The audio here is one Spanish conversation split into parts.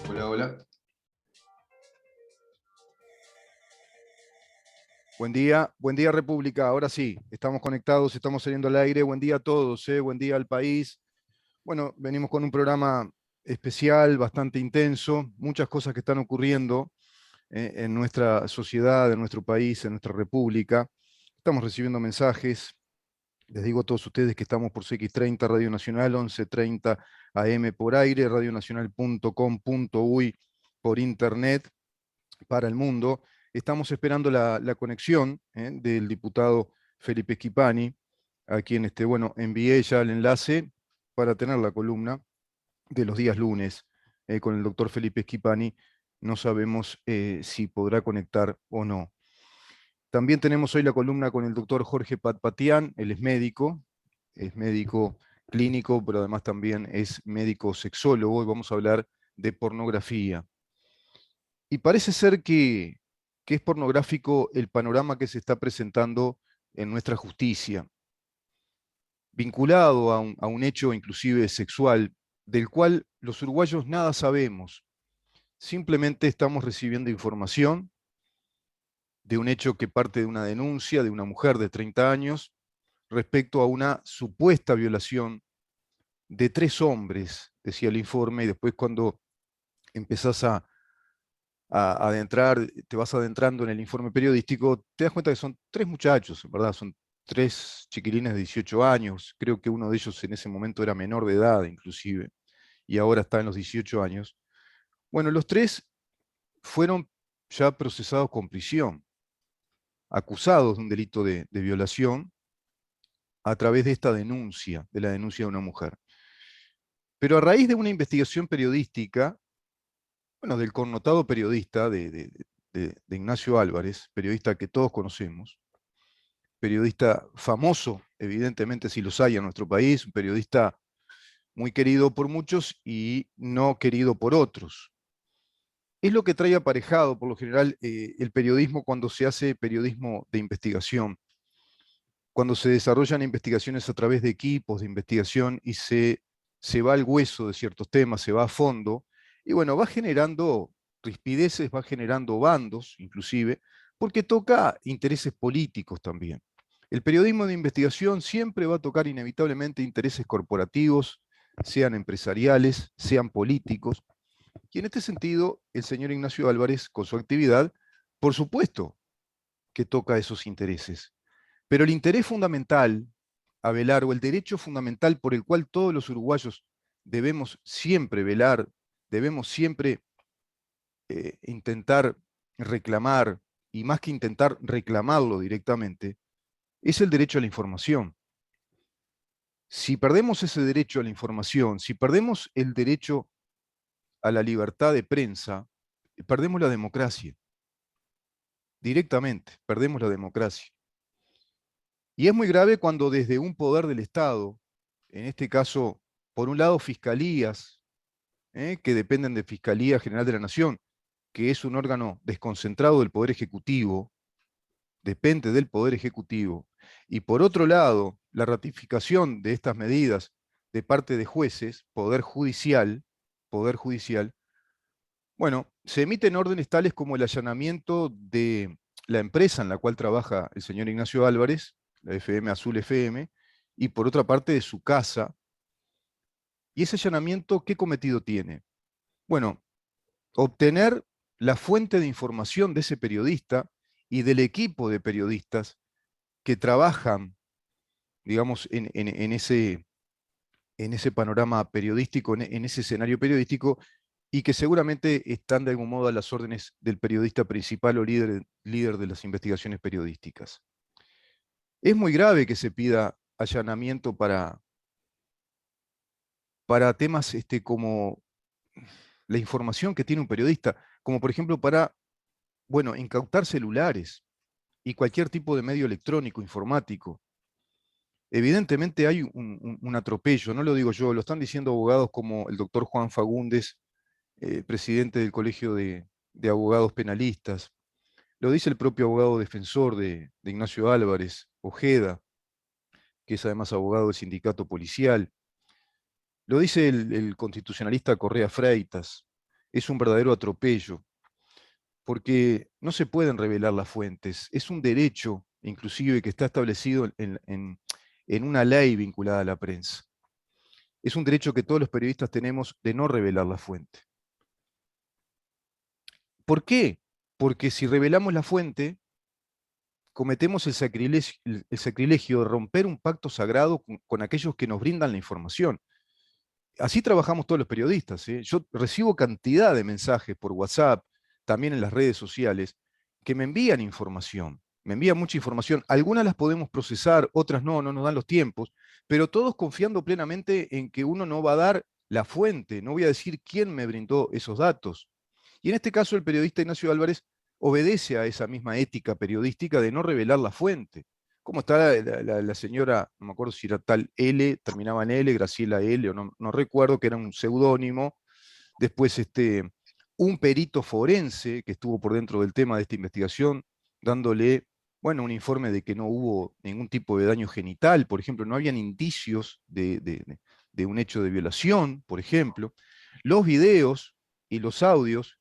Hola, hola. Buen día República. Ahora sí, estamos conectados, estamos saliendo al aire. Buen día a todos, buen día al país. Bueno, venimos con un programa especial, bastante intenso, muchas cosas que están ocurriendo en nuestra sociedad, en nuestro país, en nuestra república. Estamos recibiendo mensajes. Les digo a todos ustedes que estamos por CX30 Radio Nacional, 11:30 AM por aire, radionacional.com.uy por internet para el mundo. Estamos esperando la conexión del diputado Felipe Schipani, a quien bueno, envié ya el enlace para tener la columna de los días lunes con el doctor Felipe Schipani. No sabemos si podrá conectar o no. También tenemos hoy la columna con el doctor Jorge Patpatian. Él es médico clínico, pero además también es médico sexólogo, y vamos a hablar de pornografía. Y parece ser que es pornográfico el panorama que se está presentando en nuestra justicia, vinculado a un hecho inclusive sexual, del cual los uruguayos nada sabemos. Simplemente estamos recibiendo información de un hecho que parte de una denuncia de una mujer de 30 años respecto a una supuesta violación de 3 hombres, decía el informe, y después cuando empezás a adentrar, te vas adentrando en el informe periodístico, te das cuenta que son 3 muchachos, en verdad, son 3 chiquilines de 18 años, creo que uno de ellos en ese momento era menor de edad inclusive, y ahora está en los 18 años. Bueno, los 3 fueron ya procesados con prisión, acusados de un delito de violación a través de esta denuncia, de la denuncia de una mujer. Pero a raíz de una investigación periodística, bueno, del connotado periodista de Ignacio Álvarez, periodista que todos conocemos, periodista famoso, evidentemente si los hay en nuestro país, un periodista muy querido por muchos y no querido por otros. Es lo que trae aparejado, por lo general, el periodismo cuando se hace periodismo de investigación, cuando se desarrollan investigaciones a través de equipos de investigación y se va al hueso de ciertos temas, se va a fondo, y bueno, va generando rispideces, va generando bandos, inclusive, porque toca intereses políticos también. El periodismo de investigación siempre va a tocar inevitablemente intereses corporativos, sean empresariales, sean políticos, y en este sentido, el señor Ignacio Álvarez, con su actividad, por supuesto que toca esos intereses. Pero el interés fundamental a velar, o el derecho fundamental por el cual todos los uruguayos debemos siempre velar, debemos siempre intentar reclamar, y más que intentar reclamarlo directamente, es el derecho a la información. Si perdemos ese derecho a la información, si perdemos el derecho a la libertad de prensa, perdemos la democracia. Directamente, perdemos la democracia. Y es muy grave cuando desde un poder del Estado, en este caso, por un lado, fiscalías, que dependen de Fiscalía General de la Nación, que es un órgano desconcentrado del Poder Ejecutivo, depende del Poder Ejecutivo, y por otro lado, la ratificación de estas medidas de parte de jueces, Poder Judicial, bueno, se emiten órdenes tales como el allanamiento de la empresa en la cual trabaja el señor Ignacio Álvarez, la FM Azul FM, y por otra parte de su casa. ¿Y ese allanamiento qué cometido tiene? Bueno, obtener la fuente de información de ese periodista y del equipo de periodistas que trabajan, digamos, en ese panorama periodístico, en ese escenario periodístico, y que seguramente están de algún modo a las órdenes del periodista principal o líder de las investigaciones periodísticas. Es muy grave que se pida allanamiento para temas como la información que tiene un periodista, como por ejemplo para, bueno, incautar celulares y cualquier tipo de medio electrónico, informático. Evidentemente hay un atropello, no lo digo yo, lo están diciendo abogados como el doctor Juan Fagundes, presidente del Colegio de Abogados Penalistas, lo dice el propio abogado defensor de Ignacio Álvarez, Ojeda, que es además abogado del sindicato policial, lo dice el constitucionalista Correa Freitas, es un verdadero atropello, porque no se pueden revelar las fuentes, es un derecho, inclusive, que está establecido en una ley vinculada a la prensa. Es un derecho que todos los periodistas tenemos de no revelar la fuente. ¿Por qué? Porque si revelamos la fuente, cometemos el sacrilegio de romper un pacto sagrado con aquellos que nos brindan la información. Así trabajamos todos los periodistas, ¿eh? Yo recibo cantidad de mensajes por WhatsApp, también en las redes sociales, que me envían información, me envían mucha información. Algunas las podemos procesar, otras no nos dan los tiempos, pero todos confiando plenamente en que uno no va a dar la fuente, no voy a decir quién me brindó esos datos. Y en este caso el periodista Ignacio Álvarez obedece a esa misma ética periodística de no revelar la fuente. ¿Cómo está la señora, no me acuerdo si era tal L, terminaba en L, Graciela L, o no recuerdo, que era un seudónimo? Después un perito forense que estuvo por dentro del tema de esta investigación, dándole, bueno, un informe de que no hubo ningún tipo de daño genital, por ejemplo, no habían indicios de un hecho de violación, por ejemplo. Los videos y los audios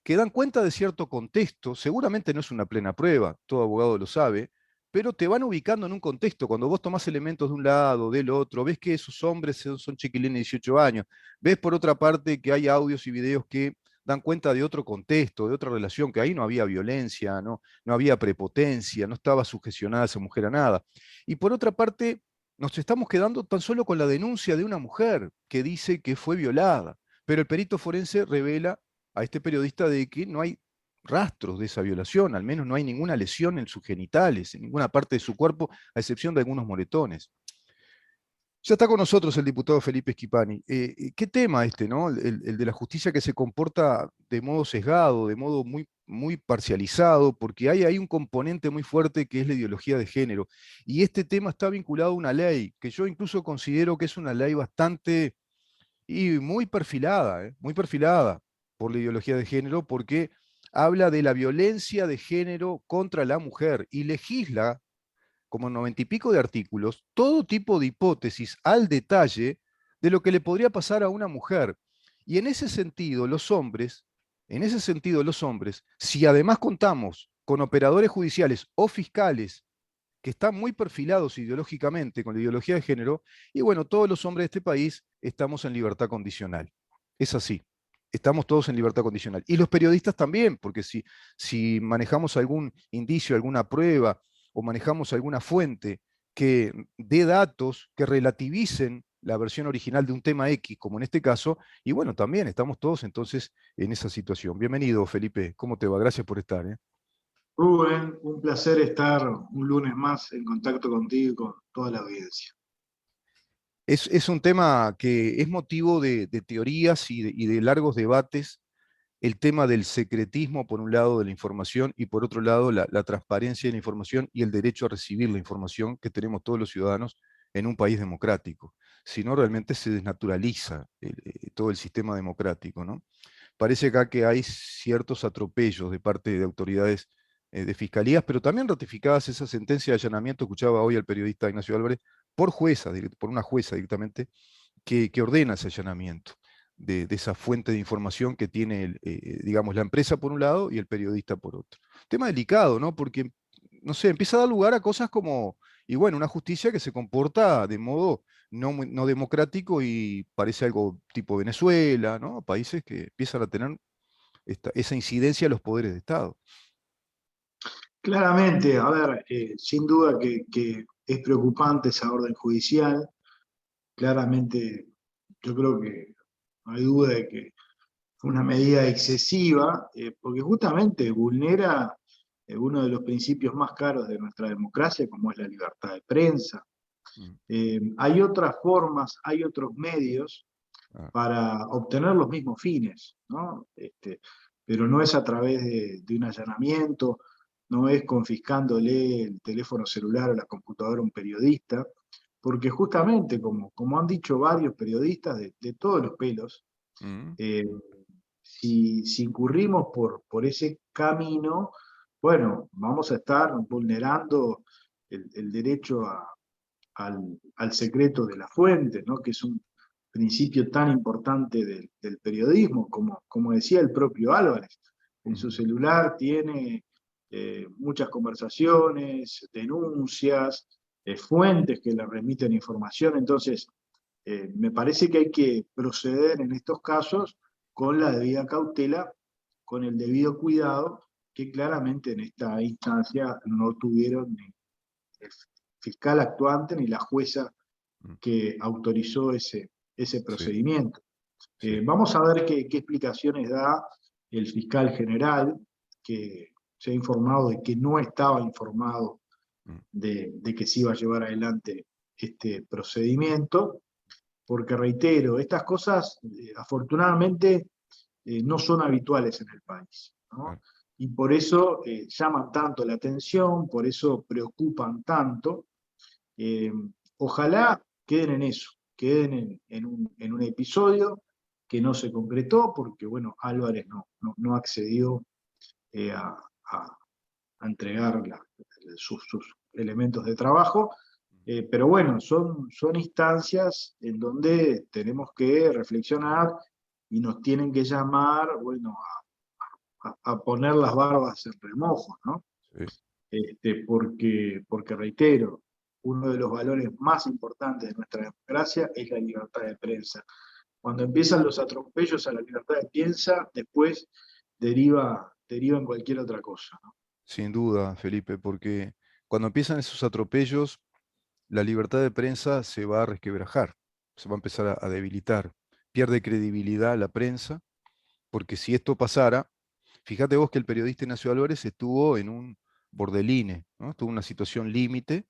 que dan cuenta de cierto contexto, seguramente no es una plena prueba, todo abogado lo sabe, pero te van ubicando en un contexto. Cuando vos tomás elementos de un lado, del otro, ves que esos hombres son chiquilines de 18 años, ves por otra parte que hay audios y videos que dan cuenta de otro contexto, de otra relación, que ahí no había violencia, no había prepotencia, no estaba sugestionada esa mujer a nada. Y por otra parte, nos estamos quedando tan solo con la denuncia de una mujer que dice que fue violada, pero el perito forense revela a este periodista de que no hay rastros de esa violación, al menos no hay ninguna lesión en sus genitales, en ninguna parte de su cuerpo, a excepción de algunos moretones. Ya está con nosotros el diputado Felipe Schipani. ¿Qué tema este, no? El de la justicia que se comporta de modo sesgado, de modo muy parcializado, porque hay un componente muy fuerte que es la ideología de género. Y este tema está vinculado a una ley, que yo incluso considero que es una ley bastante y muy perfilada por la ideología de género, porque habla de la violencia de género contra la mujer y legisla, como 90 y pico de artículos, todo tipo de hipótesis al detalle de lo que le podría pasar a una mujer. Y en ese sentido los hombres, si además contamos con operadores judiciales o fiscales que están muy perfilados ideológicamente con la ideología de género, y bueno, todos los hombres de este país estamos en libertad condicional. Es así. Estamos todos en libertad condicional. Y los periodistas también, porque si manejamos algún indicio, alguna prueba, o manejamos alguna fuente que dé datos que relativicen la versión original de un tema X, como en este caso, y bueno, también estamos todos entonces en esa situación. Bienvenido, Felipe. ¿Cómo te va? Gracias por estar. Rubén, un placer estar un lunes más en contacto contigo y con toda la audiencia. Es un tema que es motivo de teorías y de largos debates, el tema del secretismo, por un lado, de la información, y por otro lado, la transparencia de la información y el derecho a recibir la información que tenemos todos los ciudadanos en un país democrático. Si no, realmente se desnaturaliza todo el sistema democrático, ¿no? Parece acá que hay ciertos atropellos de parte de autoridades de fiscalías, pero también ratificadas esa sentencia de allanamiento, escuchaba hoy al periodista Ignacio Álvarez, por una jueza directamente, que ordena ese allanamiento de esa fuente de información que tiene, digamos, la empresa por un lado y el periodista por otro. Tema delicado, ¿no? Porque, no sé, empieza a dar lugar a cosas como, y bueno, una justicia que se comporta de modo no democrático y parece algo tipo Venezuela, ¿no? Países que empiezan a tener esa incidencia en los poderes de Estado. Claramente, a ver, sin duda que es preocupante esa orden judicial. Claramente, yo creo que no hay duda de que una medida excesiva, porque justamente vulnera uno de los principios más caros de nuestra democracia, como es la libertad de prensa. Mm. Hay otras formas, hay otros medios Ah, para obtener los mismos fines, ¿no? Pero no es a través de un allanamiento, no es confiscándole el teléfono celular o la computadora a un periodista, porque justamente, como han dicho varios periodistas de todos los pelos, mm, eh, si incurrimos por ese camino, bueno, vamos a estar vulnerando el derecho al secreto de la fuente, ¿no? Que es un principio tan importante del periodismo, como decía el propio Álvarez. En su mm. celular tiene muchas conversaciones, denuncias, fuentes que le remiten información. Entonces, me parece que hay que proceder en estos casos con la debida cautela, con el debido cuidado, que claramente en esta instancia no tuvieron ni el fiscal actuante ni la jueza Mm. que autorizó ese Sí, procedimiento. sí. Vamos a ver qué explicaciones da el fiscal general, que se ha informado de que no estaba informado Mm. de que se iba a llevar adelante este procedimiento, porque reitero, estas cosas afortunadamente no son habituales en el país, ¿no? Claro. Y por eso llaman tanto la atención, por eso preocupan tanto. Eh, Ojalá queden en eso, queden en un episodio que no se concretó, porque bueno, Álvarez no accedió a entregar sus elementos de trabajo. Pero bueno, son instancias en donde tenemos que reflexionar y nos tienen que llamar, bueno, a poner las barbas en remojo, ¿no? Sí. Porque reitero, uno de los valores más importantes de nuestra democracia es la libertad de prensa. Cuando empiezan los atropellos a la libertad de prensa, después deriva en cualquier otra cosa, ¿no? Sin duda, Felipe, porque cuando empiezan esos atropellos, la libertad de prensa se va a resquebrajar, se va a empezar a debilitar. Pierde credibilidad la prensa, porque si esto pasara, fíjate vos que el periodista Ignacio Álvarez estuvo en un bordeline, ¿no? Estuvo en una situación límite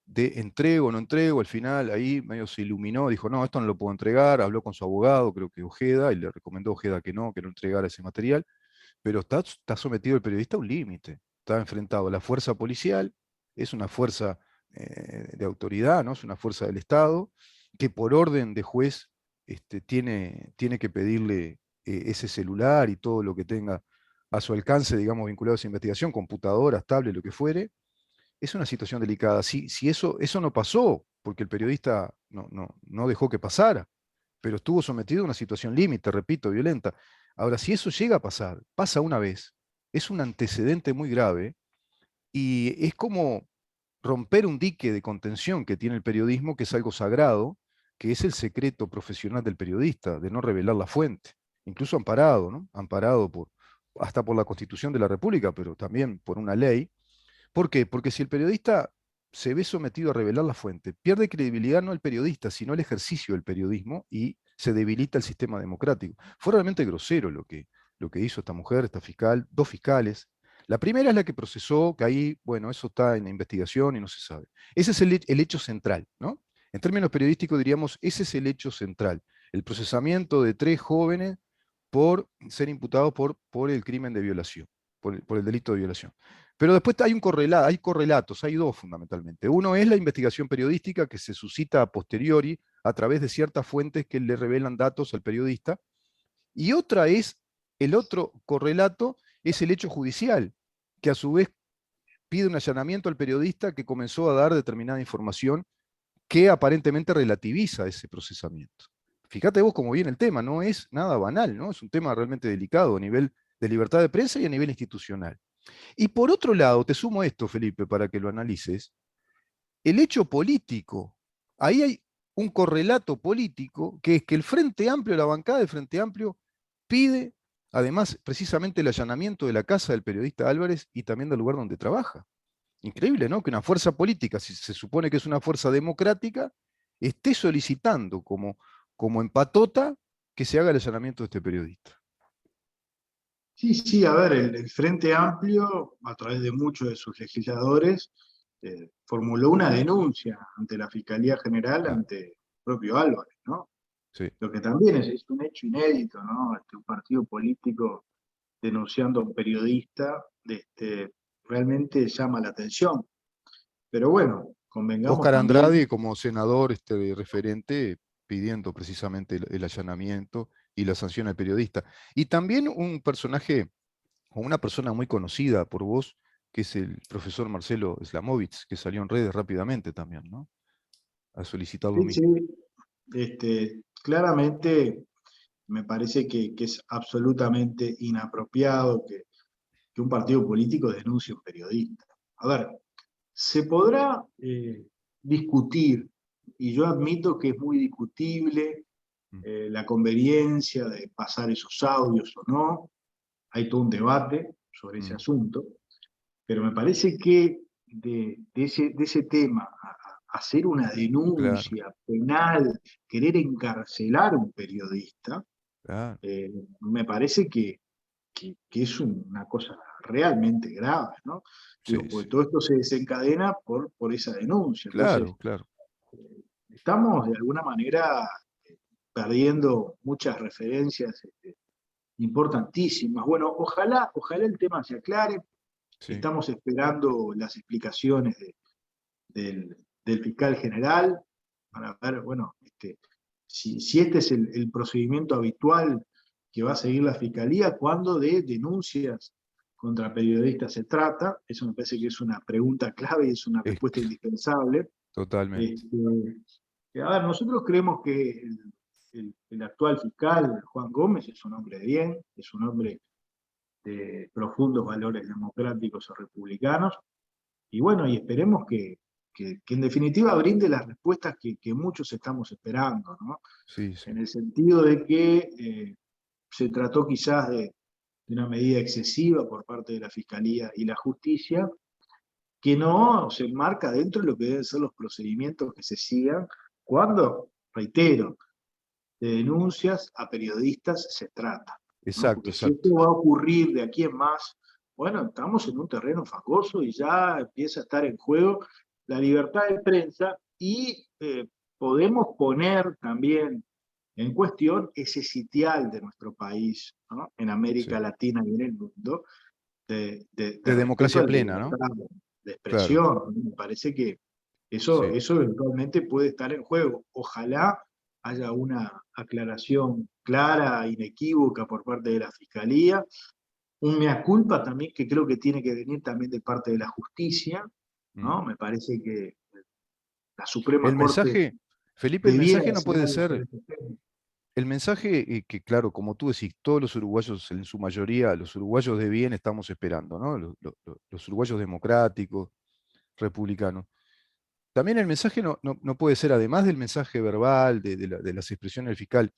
de entrego o no entrego, al final ahí medio se iluminó, dijo, no, esto no lo puedo entregar, habló con su abogado, creo que Ojeda, y le recomendó a Ojeda que no entregara ese material, pero está sometido el periodista a un límite, está enfrentado a la fuerza policial, es una fuerza de autoridad, ¿no? Es una fuerza del Estado, que por orden de juez tiene que pedirle ese celular y todo lo que tenga a su alcance, digamos, vinculado a esa investigación, computadoras, tablet, lo que fuere. Es una situación delicada. Si eso no pasó, porque el periodista no dejó que pasara, pero estuvo sometido a una situación límite, repito, violenta. Ahora, si eso llega a pasar, pasa una vez, es un antecedente muy grave y es como romper un dique de contención que tiene el periodismo, que es algo sagrado, que es el secreto profesional del periodista, de no revelar la fuente, incluso amparado, ¿no? Amparado hasta por la Constitución de la República, pero también por una ley. ¿Por qué? Porque si el periodista se ve sometido a revelar la fuente, pierde credibilidad no el periodista, sino el ejercicio del periodismo y se debilita el sistema democrático. Fue realmente grosero lo que hizo esta mujer, esta fiscal, dos fiscales. La primera es la que procesó, que ahí, bueno, eso está en la investigación y no se sabe. Ese es el hecho central, ¿no? En términos periodísticos diríamos, ese es el hecho central, el procesamiento de tres jóvenes por ser imputados por el crimen de violación, por el delito de violación. Pero después hay correlatos, hay dos fundamentalmente. Uno es la investigación periodística que se suscita a posteriori a través de ciertas fuentes que le revelan datos al periodista. Y otra es, el otro correlato es el hecho judicial, que a su vez pide un allanamiento al periodista que comenzó a dar determinada información que aparentemente relativiza ese procesamiento. Fíjate vos cómo viene el tema, no es nada banal, ¿no? Es un tema realmente delicado a nivel de libertad de prensa y a nivel institucional. Y por otro lado, te sumo esto, Felipe, para que lo analices, el hecho político. Ahí hay un correlato político, que es que el Frente Amplio, la bancada del Frente Amplio, pide, además, precisamente el allanamiento de la casa del periodista Álvarez y también del lugar donde trabaja. Increíble, ¿no? Que una fuerza política, si se supone que es una fuerza democrática, esté solicitando como en patota que se haga el allanamiento de este periodista. Sí, sí, a ver, el Frente Amplio, a través de muchos de sus legisladores, formuló una denuncia ante la Fiscalía General, Claro, ante el propio Álvarez, ¿no? sí. Lo que también es un hecho inédito, ¿no? Un partido político denunciando a un periodista, realmente llama la atención. Pero bueno, convengamos Óscar también, Andrade, como senador referente, pidiendo precisamente el allanamiento y la sanción al periodista. Y también un personaje, o una persona muy conocida por vos, que es el profesor Marcelo Slamovitz, que salió en redes rápidamente también, ¿no? A solicitar lo sí, mismo. sí, claramente me parece que es absolutamente inapropiado que un partido político denuncie a un periodista. A ver, se podrá discutir, y yo admito que es muy discutible Mm, la conveniencia de pasar esos audios o no, hay todo un debate sobre ese mm, asunto, pero me parece que de ese tema a hacer una claro, denuncia penal, querer encarcelar a un periodista, claro. me parece que es una cosa realmente grave, ¿no? Sí, Digo, porque sí. todo esto se desencadena por esa denuncia. Entonces, Claro, claro. estamos de alguna manera perdiendo muchas referencias importantísimas. Bueno, ojalá el tema se aclare. Sí. Estamos esperando las explicaciones del fiscal general para ver, bueno, si este es el procedimiento habitual que va a seguir la fiscalía, cuando de denuncias contra periodistas se trata. Eso me parece que es una pregunta clave y es una Es, respuesta indispensable. totalmente. Este, a ver, nosotros creemos que el actual fiscal, Juan Gómez, es un hombre de bien, es un hombre de profundos valores democráticos o republicanos, y bueno, y esperemos que en definitiva brinde las respuestas que muchos estamos esperando, ¿no? Sí, sí. En el sentido de que se trató quizás de una medida excesiva por parte de la Fiscalía y la Justicia, que no se enmarca dentro de lo que deben ser los procedimientos que se sigan cuando, reitero, de denuncias a periodistas se trata, ¿no? Exacto, Porque si exacto. esto va a ocurrir de aquí en más, bueno, estamos en un terreno fangoso y ya empieza a estar en juego la libertad de prensa y podemos poner también en cuestión ese sitial de nuestro país, ¿no? En Sí. América Latina y en el mundo, de De respeto a democracia la plena, ¿no? libertad de Claro. expresión, ¿no? Me parece que Sí. eso eventualmente puede estar en juego. Ojalá haya una aclaración clara, inequívoca por parte de la Fiscalía, un mea culpa también que creo que tiene que venir también de parte de la justicia, Mm. ¿no? Me parece que la Suprema El Corte mensaje, Felipe, el debiera mensaje no hacer puede algo ser, sobre este tema. el mensaje que claro, como tú decís, todos los uruguayos, en su mayoría, los uruguayos de bien estamos esperando, ¿no? Los uruguayos democráticos, republicanos. También el mensaje no puede ser, además del mensaje verbal, de las expresiones del fiscal,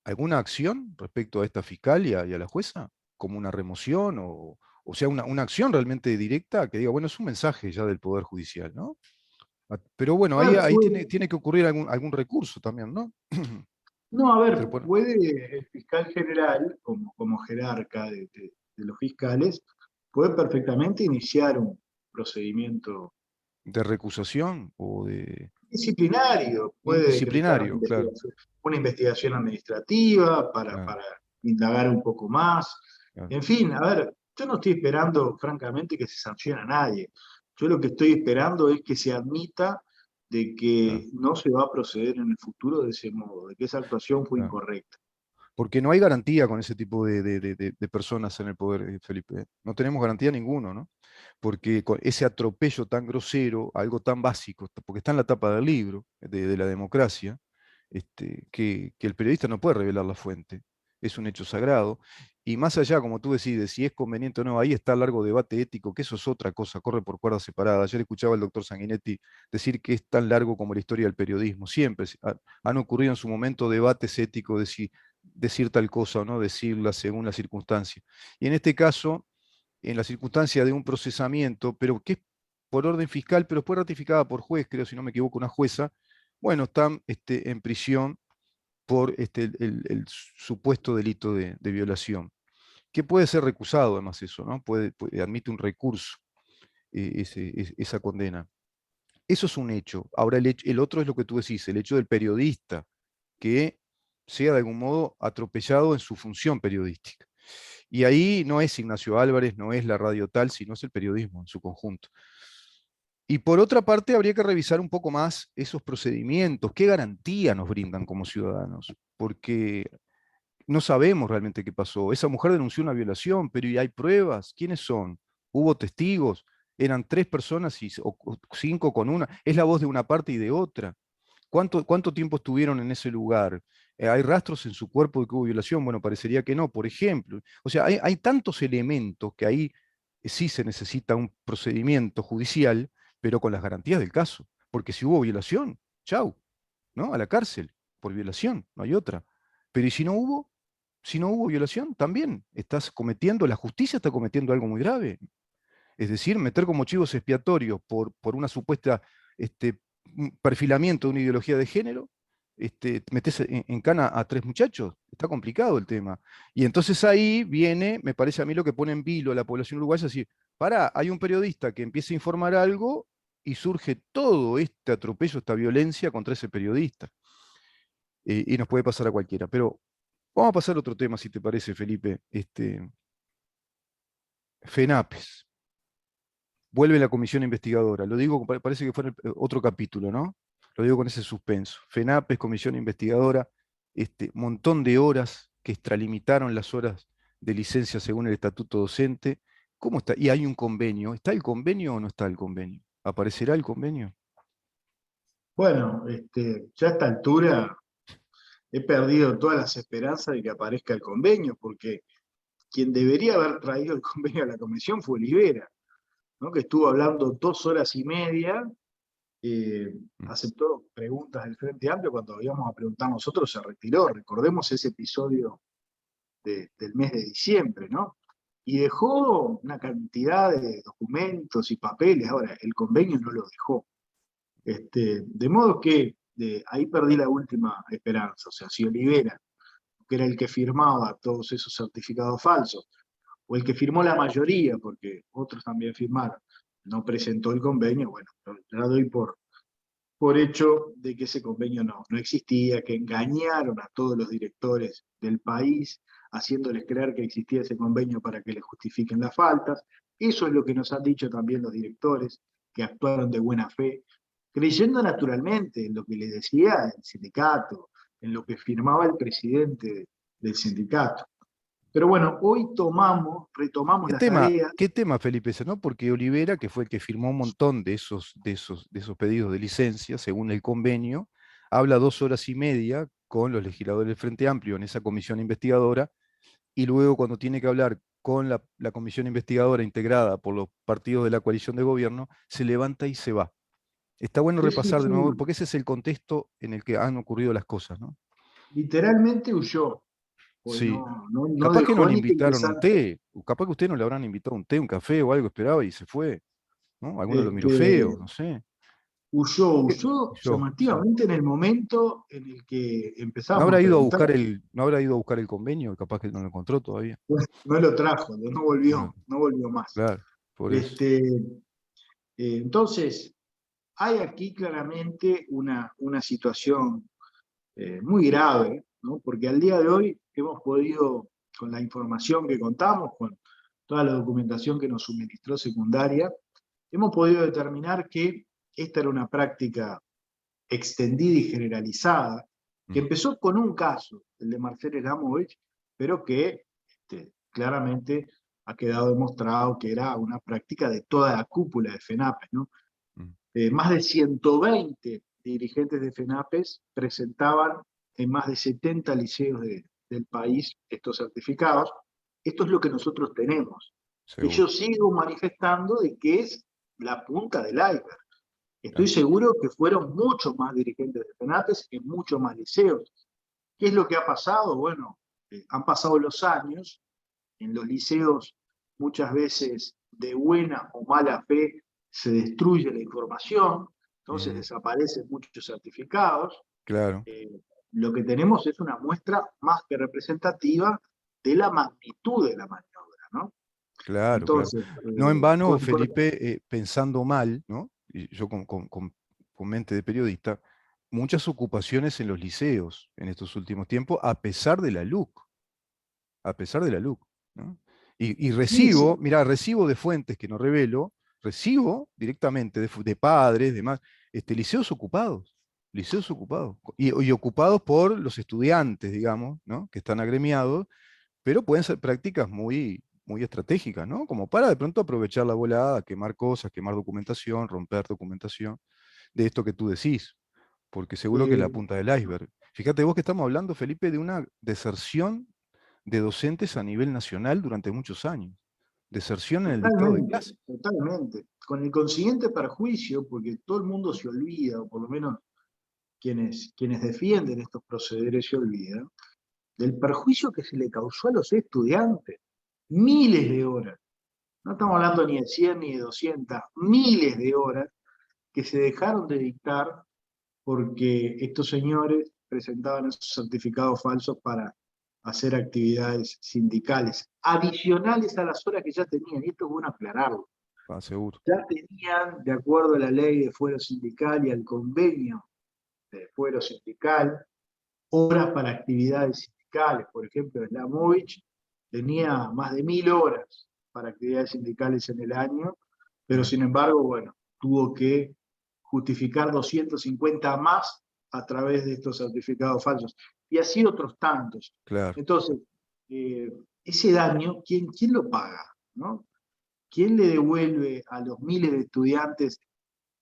alguna acción respecto a esta fiscal y a la jueza, como una remoción o sea, una acción realmente directa que diga, bueno, es un mensaje ya del Poder Judicial, ¿no? Pero bueno, A ahí, ver, ahí tiene que ocurrir algún recurso también, ¿no? no, a Se ver, pone puede el fiscal general, como jerarca de los fiscales, puede perfectamente iniciar un procedimiento de recusación o de disciplinario, un puede decretar disciplinario, claro, una investigación administrativa claro, para indagar un poco más. claro, En fin, a ver, yo no estoy esperando, francamente, que se sancione a nadie. Yo lo que estoy esperando es que se admita de claro, que no se va a proceder en el futuro de ese modo, de que esa actuación fue claro. incorrecta. Porque no hay garantía con ese tipo de personas en el poder, Felipe. No tenemos garantía ninguno, ¿no? Porque con ese atropello tan grosero, algo tan básico, porque está en la tapa del libro de la democracia, que el periodista no puede revelar la fuente. Es un hecho sagrado. Y más allá, como tú decides, si es conveniente o no, ahí está el largo debate ético, que eso es otra cosa, corre por cuerdas separadas. Ayer escuchaba al doctor Sanguinetti decir que es tan largo como la historia del periodismo. Siempre han ocurrido en su momento debates éticos de si decir tal cosa o no decirla según la circunstancia. Y en este caso, en la circunstancia de un procesamiento, pero que es por orden fiscal, pero fue ratificada por juez, creo, si no me equivoco, una jueza, bueno, están en prisión por el supuesto delito de violación. que puede ser recusado además eso, ¿no? Admite un recurso esa condena. Eso es un hecho. Ahora el otro es lo que tú decís, el hecho del periodista, que sea de algún modo atropellado en su función periodística. Y ahí no es Ignacio Álvarez, no es la radio tal, sino es el periodismo en su conjunto. Y por otra parte, habría que revisar un poco más esos procedimientos, qué garantía nos brindan como ciudadanos, porque no sabemos realmente qué pasó. Esa mujer denunció una violación, pero ¿y hay pruebas? ¿Quiénes son? ¿Hubo testigos? ¿Eran 3 personas o 5 con una? ¿Es la voz de una parte y de otra? ¿Cuánto tiempo estuvieron en ese lugar? ¿Hay rastros en su cuerpo de que hubo violación? Bueno, parecería que no, por ejemplo. O sea, hay tantos elementos que ahí sí se necesita un procedimiento judicial, pero con las garantías del caso. Porque si hubo violación, chau, ¿no? A la cárcel, por violación, no hay otra. Pero ¿y si no hubo? Si no hubo violación, también la justicia está cometiendo algo muy grave. Es decir, meter como chivos expiatorios por una supuesta un perfilamiento de una ideología de género, metes en cana a 3 muchachos, está complicado el tema. Y entonces ahí viene, me parece a mí lo que pone en vilo a la población uruguaya, es decir, pará, hay un periodista que empieza a informar algo y surge todo este atropello, esta violencia contra ese periodista. Y nos puede pasar a cualquiera. Pero vamos a pasar a otro tema, si te parece, Felipe. FENAPES. Vuelve la comisión investigadora. Lo digo, parece que fue en otro capítulo, ¿no? Lo digo con ese suspenso. FENAPES, comisión investigadora, montón de horas que extralimitaron las horas de licencia según el estatuto docente. ¿Cómo está? Y hay un convenio. ¿Está el convenio o no está el convenio? ¿Aparecerá el convenio? Bueno, ya a esta altura he perdido todas las esperanzas de que aparezca el convenio, porque quien debería haber traído el convenio a la comisión fue Olivera, ¿no? Que estuvo hablando 2 horas y media, Mm. aceptó preguntas del Frente Amplio, cuando íbamos a preguntar nosotros se retiró. Recordemos ese episodio del mes de diciembre, ¿no? Y dejó una cantidad de documentos y papeles. Ahora, el convenio no lo dejó. De modo que ahí perdí la última esperanza. O sea, si Olivera, que era el que firmaba todos esos certificados falsos, o el que firmó la mayoría, porque otros también firmaron, no presentó el convenio, bueno, ya doy por hecho de que ese convenio no existía, que engañaron a todos los directores del país, haciéndoles creer que existía ese convenio para que les justifiquen las faltas. Eso es lo que nos han dicho también los directores, que actuaron de buena fe, creyendo naturalmente en lo que le decía el sindicato, en lo que firmaba el presidente del sindicato. Pero bueno, hoy retomamos las tareas. Qué tema, Felipe, ese, ¿no? Porque Olivera, que fue el que firmó un montón de esos pedidos de licencia, según el convenio, habla 2 horas y media con los legisladores del Frente Amplio en esa comisión investigadora, y luego cuando tiene que hablar con la comisión investigadora integrada por los partidos de la coalición de gobierno, se levanta y se va. Está bueno repasar de nuevo, porque ese es el contexto en el que han ocurrido las cosas, ¿no? Literalmente huyó, pues Sí. no Capaz que no dejó le ni que invitaron un empezara. té, o capaz que usted no le habrán invitado un té, un café o algo, esperaba y se fue, ¿no? Alguno lo miró feo, Este, no sé. huyó Yo, sí. llamativamente en el momento en el que ¿No empezábamos habrá a ido a preguntar. buscar no habrá ido a buscar el convenio? Capaz que no lo encontró todavía. No lo trajo, no No, volvió más. claro, por eso. Este, entonces, hay aquí claramente una situación muy grave, ¿no? Porque al día de hoy hemos podido, con la información que contamos, con toda la documentación que nos suministró secundaria, hemos podido determinar que esta era una práctica extendida y generalizada, que Mm, empezó con un caso, el de Marcel Elamovich, pero que claramente ha quedado demostrado que era una práctica de toda la cúpula de FENAPES, ¿no? mm, Más de 120 dirigentes de FENAPES presentaban en más de 70 liceos del país estos certificados. Esto es lo que nosotros tenemos, que yo seguro. sigo manifestando de que es la punta del iceberg. Estoy Claro. seguro que fueron muchos más dirigentes de FENAPES en muchos más liceos. ¿Qué es lo que ha pasado? Bueno, han pasado los años, en los liceos muchas veces de buena o mala fe se destruye la información, entonces Mm, desaparecen muchos certificados. claro. Eh, lo que tenemos es una muestra más que representativa de la magnitud de la maniobra, ¿no? Claro, claro. Entonces, No en vano, con- Felipe, pensando mal, ¿no? Y yo con mente de periodista, muchas ocupaciones en los liceos en estos últimos tiempos, a pesar de la LUC, a pesar de la LUC, ¿no? Y sí, recibo, sí, mira, recibo de fuentes que no revelo, recibo directamente de padres, demás, liceos ocupados, y ocupados por los estudiantes, digamos, ¿no? Que están agremiados, pero pueden ser prácticas muy, muy estratégicas, ¿no? Como para de pronto aprovechar la volada, quemar cosas, quemar documentación, romper documentación, de esto que tú decís, porque seguro que es la eh, punta del iceberg. Fíjate vos que estamos hablando, Felipe, de una deserción de docentes a nivel nacional durante muchos años. Deserción en el dictado de totalmente, clase. totalmente. Con el consiguiente perjuicio, porque todo el mundo se olvida, o por lo menos quienes defienden estos procederes se olvidan, del perjuicio que se le causó a los estudiantes. Miles de horas. No estamos hablando ni de 100 ni de 200, miles de horas que se dejaron de dictar porque estos señores presentaban esos certificados falsos para hacer actividades sindicales, adicionales a las horas que ya tenían, y esto es bueno aclararlo. Ah, seguro. Ya tenían, de acuerdo a la ley de fuero sindical y al convenio de fuero sindical, horas para actividades sindicales. Por ejemplo, Slamovich tenía más de 1000 horas para actividades sindicales en el año, pero Mm, sin embargo, bueno, tuvo que justificar 250 más a través de estos certificados falsos. Y así otros tantos. claro. Entonces, ese daño, ¿quién lo paga? ¿No? ¿Quién le devuelve a los miles de estudiantes?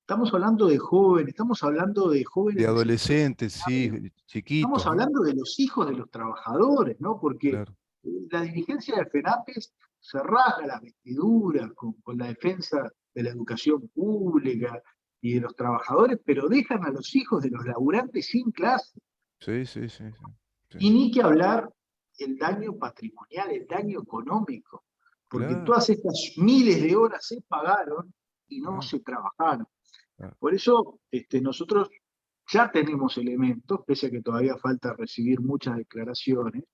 Estamos hablando de jóvenes, estamos hablando de De jóvenes del sector adolescentes, sí, primario, estamos chiquitos, ¿no? hablando de los hijos de los trabajadores, ¿no? Porque Claro. la dirigencia de FENAPES se rasga las vestiduras con la defensa de la educación pública y de los trabajadores, pero dejan a los hijos de los laburantes sin clase. Sí, sí, sí, sí, sí. Y ni que hablar el daño patrimonial, el daño económico, porque Claro, todas estas miles de horas se pagaron y no claro, se trabajaron. claro. Por eso nosotros ya tenemos elementos, pese a que todavía falta recibir muchas declaraciones,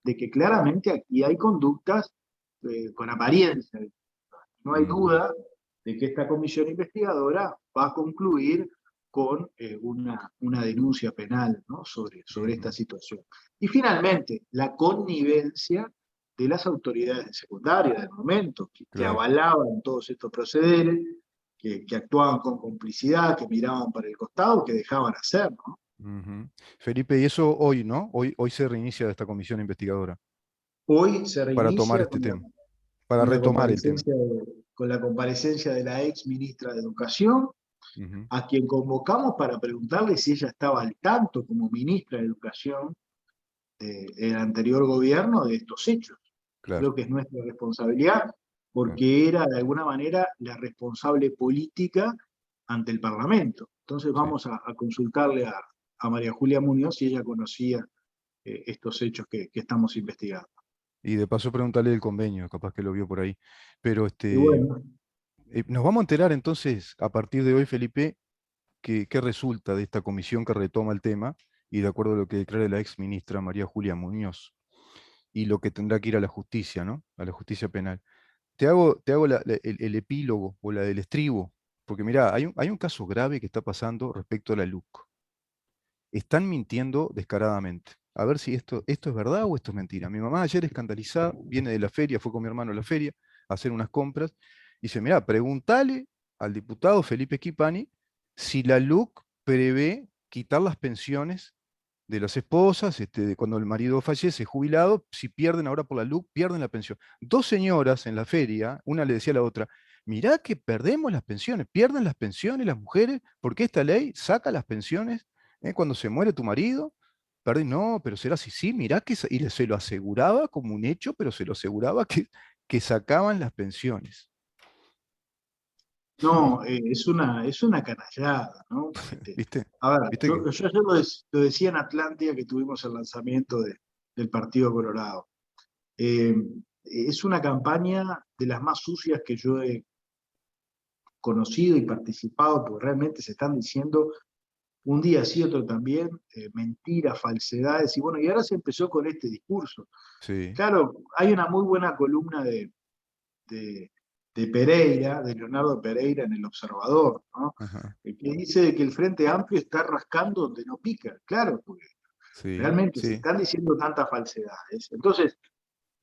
de que claramente aquí hay conductas con apariencia. No hay Ujú. duda de que esta comisión investigadora va a concluir con una denuncia penal, ¿no? sobre esta Ujú. situación. Y finalmente, la connivencia de las autoridades de secundaria del momento, que Claro. avalaban todos estos procederes, que actuaban con complicidad, que miraban para el costado, que dejaban hacer, ¿no? Ujú. Felipe, y eso hoy, ¿no? Hoy se reinicia esta comisión investigadora Hoy se para tomar reinicia este tema, para con la retomar el tema. comparecencia con la comparecencia de la ex ministra de Educación, Ujú. a quien convocamos para preguntarle si ella estaba al tanto como ministra de Educación del anterior gobierno de estos hechos. Claro, Creo que es nuestra responsabilidad, claro. porque era de alguna manera la responsable política ante el Parlamento. Entonces Sí. vamos a consultarle a María Julia Muñoz si ella conocía estos hechos que estamos investigando. Y de paso preguntarle el convenio, capaz que lo vio por ahí. Pero Y bueno, nos vamos a enterar entonces, a partir de hoy, Felipe, qué resulta de esta comisión que retoma el tema y de acuerdo a lo que declara la ex ministra María Julia Muñoz y lo que tendrá que ir a la justicia, ¿no? A la justicia penal. Te hago el epílogo o la del estribo, porque mirá, hay un caso grave que está pasando respecto a la LUC. Están mintiendo descaradamente. A ver si esto es verdad o esto es mentira. Mi mamá ayer escandalizada, viene de la feria, fue con mi hermano a la feria a hacer unas compras, y dice, mirá, preguntale al diputado Felipe Schipani si la LUC prevé quitar las pensiones de las esposas, de cuando el marido fallece, jubilado, si pierden ahora por la LUC, pierden la pensión. Dos señoras en la feria, una le decía a la otra, mirá que perdemos las pensiones, pierden las pensiones las mujeres, porque esta ley saca las pensiones cuando se muere tu marido. No, pero será así, sí, mirá que, y se lo aseguraba como un hecho, pero se lo aseguraba que sacaban las pensiones. no, es una canallada, ¿no? ¿Viste? A ver, ¿Viste que? yo lo decía en Atlántida que tuvimos el lanzamiento del Partido Colorado. Eh, es una campaña de las más sucias que yo he conocido y participado, porque realmente se están diciendo un día sí, otro también, mentiras, falsedades, y bueno, y ahora se empezó con este discurso. Sí. Claro, hay una muy buena columna de, de Pereira, de Leonardo Pereira en El Observador, ¿no? Ajá. Que dice que el Frente Amplio está rascando donde no pica, claro, porque Sí, realmente se sí. están diciendo tantas falsedades. Entonces,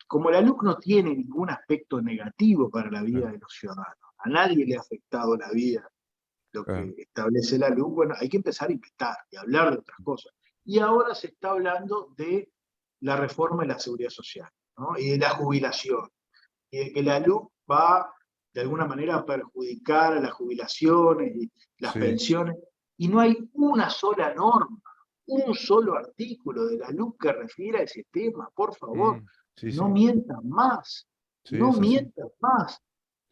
como la LUC no tiene ningún aspecto negativo para la vida Claro, de los ciudadanos, a nadie le ha afectado la vida lo claro. que establece la LUC, bueno, hay que empezar a inventar y hablar de otras cosas. Y ahora se está hablando de la reforma de la seguridad social, ¿no? Y de la jubilación, y de que la LUC va de alguna manera a perjudicar a las jubilaciones y las Sí. pensiones, y no hay una sola norma, un solo artículo de la LUC que refiera a ese tema, por favor, Sí, no sí. mientan más, Sí, no es así. mientan más.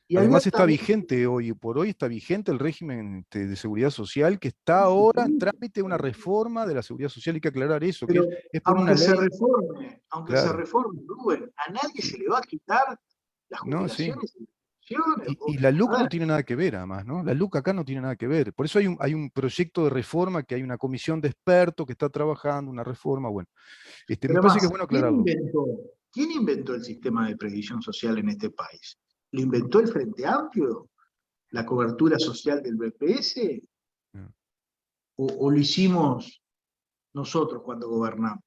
Y Además está abiertamente, vigente hoy por hoy, está vigente el régimen de seguridad social que está por ahora en supuesto, trámite una reforma de la seguridad social. Hay que aclarar eso, que pero es por una ley, aunque se claro. reforme, Rubén, a nadie Sí. se le va a quitar las No, sí. jubilaciones y pensiones. Y la LUC A no ver, tiene nada que ver, además, ¿no? La LUC acá no tiene nada que ver. Por eso hay un proyecto de reforma, que hay una comisión de expertos que está trabajando una reforma. Bueno, me pero parece que es además, bueno aclararlo. ¿quién inventó el sistema de previsión social en este país? ¿Lo inventó el Frente Amplio? ¿La cobertura social del BPS? Mm. ¿O lo hicimos nosotros cuando gobernamos?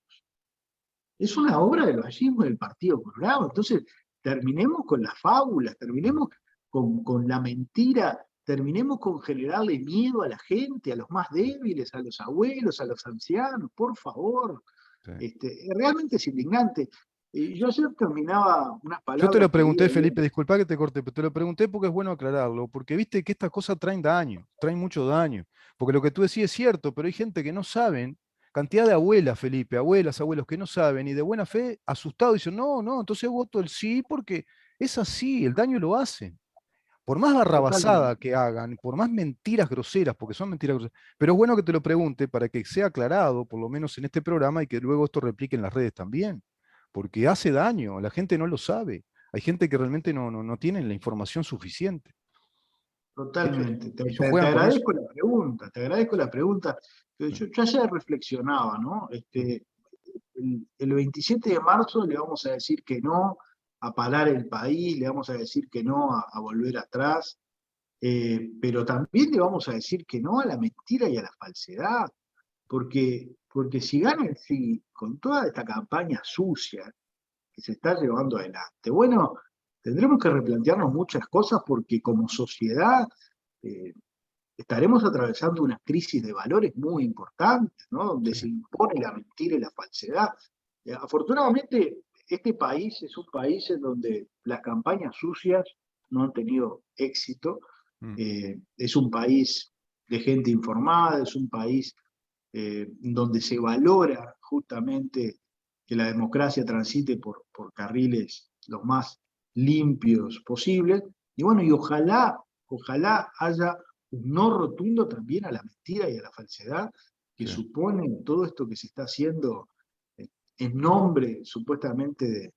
Es una obra del vallismo del Partido Colorado. Entonces, terminemos con las fábulas, Mm. terminemos con la mentira, terminemos con generarle miedo a la gente, a los más débiles, a los abuelos, a los ancianos, por favor. Sí. Realmente es indignante. Yo ayer terminaba unas Yo te palabras lo que iba pregunté, a leer. Felipe, disculpa que te corte, pero te lo pregunté porque es bueno aclararlo, porque viste que estas cosas traen daño, traen mucho daño. Porque lo que tú decís es cierto, pero hay gente que no saben, cantidad de abuelas, Felipe, abuelas, abuelos que no saben y de buena fe, asustados, dicen, no, no, entonces voto el sí porque es así, el daño lo hacen. Por más barrabasada Totalmente. que hagan, por más mentiras groseras, porque son mentiras groseras, pero es bueno que te lo pregunte para que sea aclarado, por lo menos en este programa, y que luego esto replique en las redes también, porque hace daño, la gente no lo sabe, hay gente que realmente no tiene la información suficiente. Totalmente. Ellos Te juegan con eso. agradezco la pregunta, te agradezco la pregunta. Yo ayer reflexionaba, ¿no? El 27 de marzo le vamos a decir que no a parar el país, le vamos a decir que no a volver atrás, pero también le vamos a decir que no a la mentira y a la falsedad, porque si gana el sí, con toda esta campaña sucia que se está llevando adelante, bueno, tendremos que replantearnos muchas cosas porque como sociedad eh, estaremos atravesando una crisis de valores muy importante, ¿no? Donde Sí, se impone la mentira y la falsedad. Afortunadamente, este país es un país en donde las campañas sucias no han tenido éxito. mm, Es un país de gente informada, es un país donde se valora justamente que la democracia transite por carriles los más limpios posibles. Y bueno, y ojalá haya un no rotundo también a la mentira y a la falsedad que sí, supone todo esto que se está haciendo en nombre supuestamente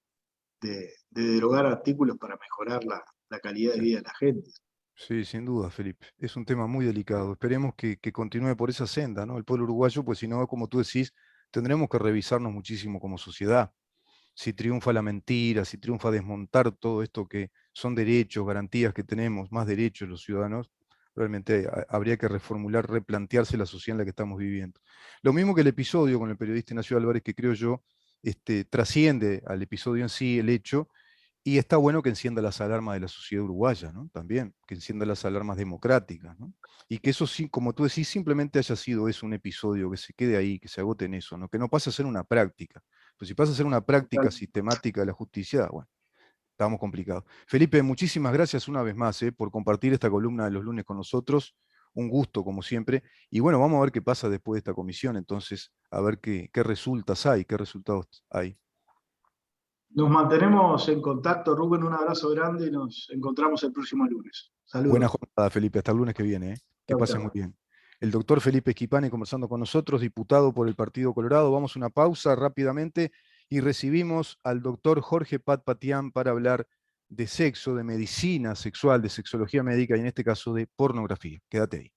de derogar artículos para mejorar la calidad de sí. vida de la gente. Sí, sin duda, Felipe. Es un tema muy delicado. Esperemos que continúe por esa senda, ¿no? El pueblo uruguayo, pues si no, como tú decís, tendremos que revisarnos muchísimo como sociedad. Si triunfa la mentira, si triunfa desmontar todo esto que son derechos, garantías que tenemos, más derechos los ciudadanos, realmente habría que reformular, replantearse la sociedad en la que estamos viviendo. Lo mismo que el episodio con el periodista Ignacio Álvarez, que creo yo trasciende al episodio en sí, el hecho, y está bueno que encienda las alarmas de la sociedad uruguaya, ¿no? También, que encienda las alarmas democráticas, ¿no? Y que eso sí, como tú decís, simplemente haya sido eso, un episodio, que se quede ahí, que se agote en eso, ¿no? Que no pase a ser una práctica. Pues si pasa a ser una práctica sistemática de la justicia, bueno, estamos complicados. Felipe, muchísimas gracias una vez más, por compartir esta columna de los lunes con nosotros. Un gusto, como siempre. Y bueno, vamos a ver qué pasa después de esta comisión, entonces, a ver qué resultados hay, qué resultados hay. Nos mantenemos en contacto, Rubén, un abrazo grande y nos encontramos el próximo lunes. Buena Saludos. jornada, Felipe. Hasta el lunes que viene, ¿eh? Que Chao, pases muy chao. bien. El doctor Felipe Esquipane conversando con nosotros, diputado por el Partido Colorado. Vamos a una pausa rápidamente y recibimos al doctor Jorge Pat Patián para hablar de sexo, de medicina sexual, de sexología médica y en este caso de pornografía. Quédate ahí.